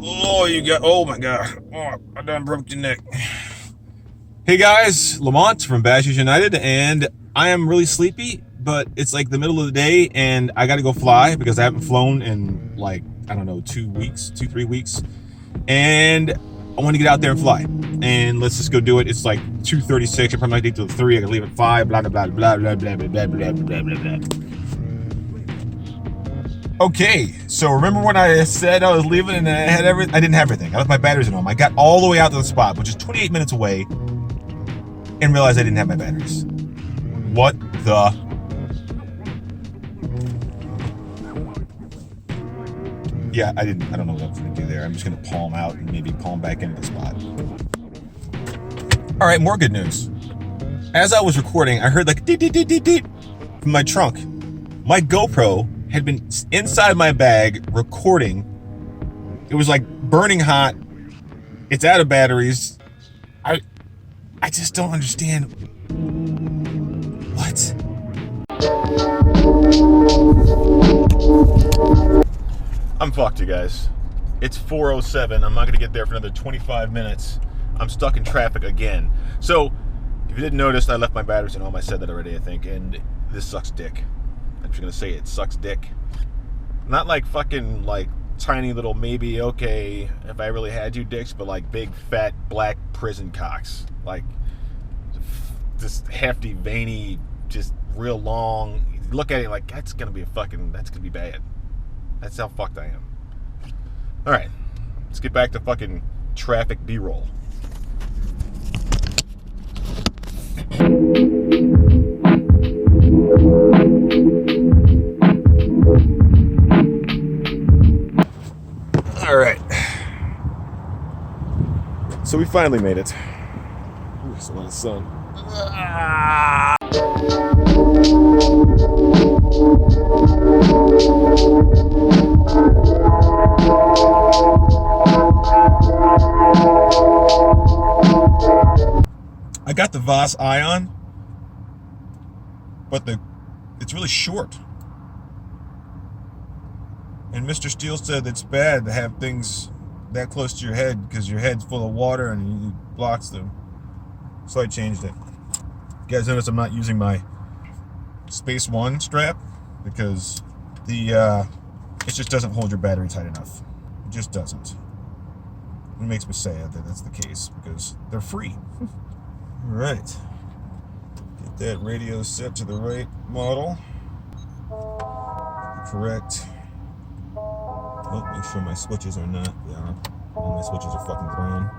Oh, oh my God. Oh, I done broke your neck. Hey guys, Lamont from Bashers United, and I am really sleepy, but it's like the middle of the day, and I gotta go fly because I haven't flown in like, I don't know, 2 weeks, 3 weeks. And I want to get out there and fly. And let's just go do it. It's like 2:36. I probably might take till 3. I can leave at 5. Blah, blah, blah, blah, blah, blah, blah, blah, blah, blah, blah, blah. Okay, so remember when I said I was leaving and I had everything? I didn't have everything. I left my batteries at home. I got all the way out to the spot, which is 28 minutes away, and realized I didn't have my batteries. What the? Yeah, I don't know what I was gonna do there. I'm just gonna palm out and maybe palm back into the spot. All right, more good news. As I was recording, I heard like deet, deet, deet, deet, deet from my trunk. My GoPro had been inside my bag recording. It was like burning hot. It's out of batteries. I just don't understand. What? I'm fucked, you guys. It's 4:07. I'm not gonna get there for another 25 minutes. I'm stuck in traffic again. So, if you didn't notice, I left my batteries at home. I said that already, I think, and this sucks dick. I'm just gonna say it sucks dick. Not like fucking like tiny little maybe okay if I really had 2 dicks, but like big fat black prison cocks. Like just hefty, veiny, just real long. You look at it like that's gonna be bad. That's how fucked I am. Alright, let's get back to fucking traffic B-roll. Alright. So we finally made it. Ooh, there's a lot of sun. I got the Voss Ion, but it's really short. And Mr. Steele said it's bad to have things that close to your head because your head's full of water and it blocks them. So I changed it. You guys notice I'm not using my Space One strap because it just doesn't hold your battery tight enough. It just doesn't. It makes me sad that that's the case because they're free. All right. Get that radio set to the right model. Correct. Oh, make sure my switches are not. Yeah, all my switches are fucking brown.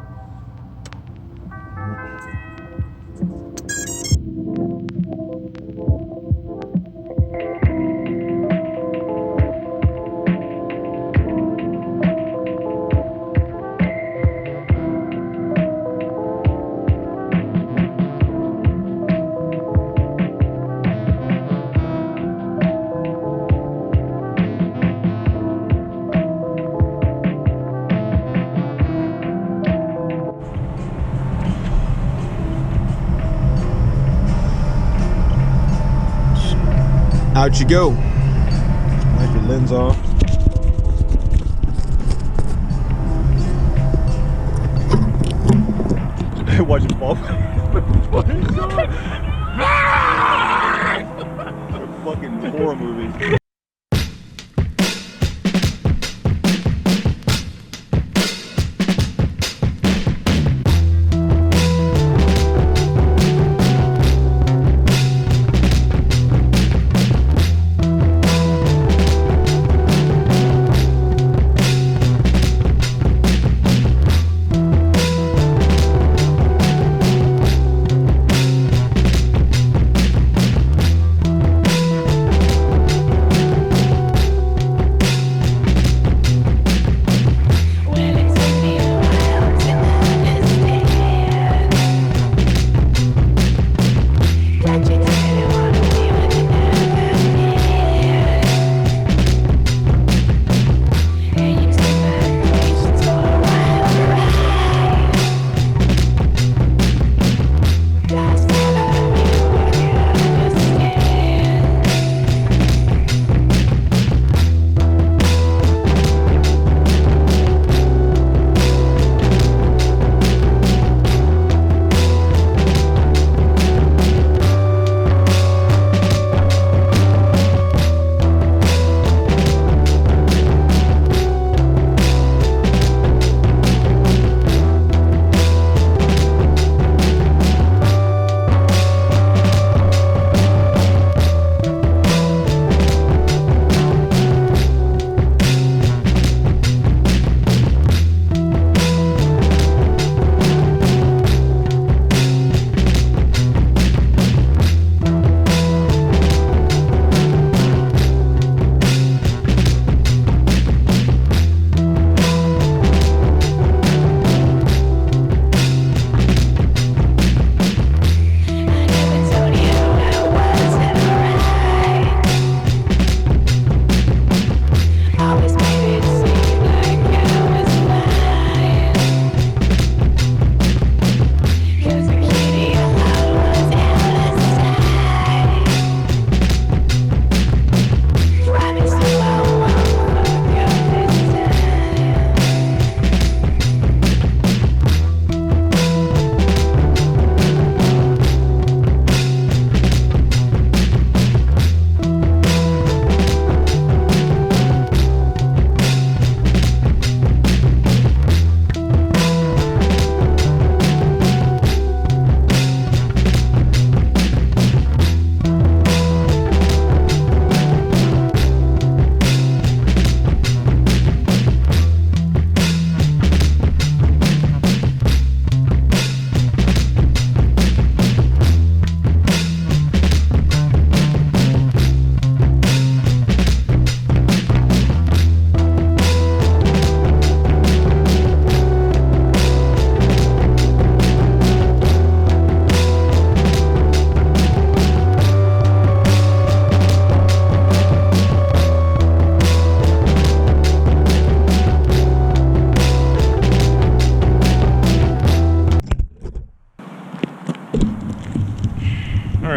Out you go. Wipe your lens off. Watch it fall. Fucking horror movie.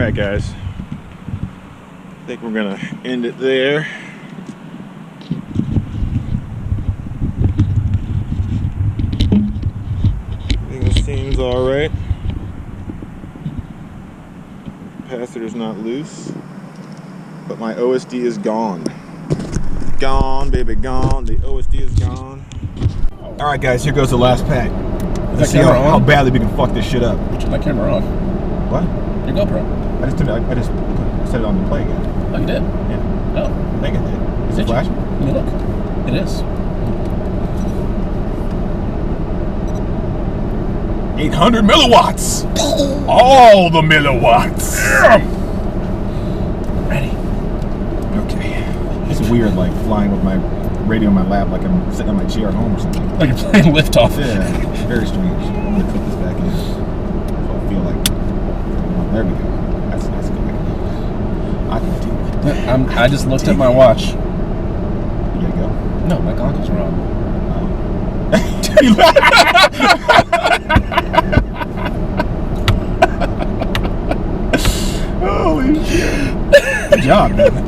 right, guys. I think we're gonna end it there. Everything seems all right. Capacitor's not loose, but my OSD is gone. Gone, baby, gone. The OSD is gone. All right, guys, here goes the last pack. Let's see how badly we can fuck this shit up. Turn my camera off. What? Your GoPro. I just set it on the play again. Oh, you did? Yeah. Oh. I think it did. Is it flashing? Let me look. It is. 800 milliwatts! All the milliwatts! Ready. Okay. It's weird, like, flying with my radio in my lap like I'm sitting on my chair at home or something. Like you're playing liftoff. Yeah, very strange. I'm going to put this back in. So I feel like... There we go. That's good. I can do it. I just looked at my watch. You gotta go? No, my goggles are on. Holy shit. Good job, man.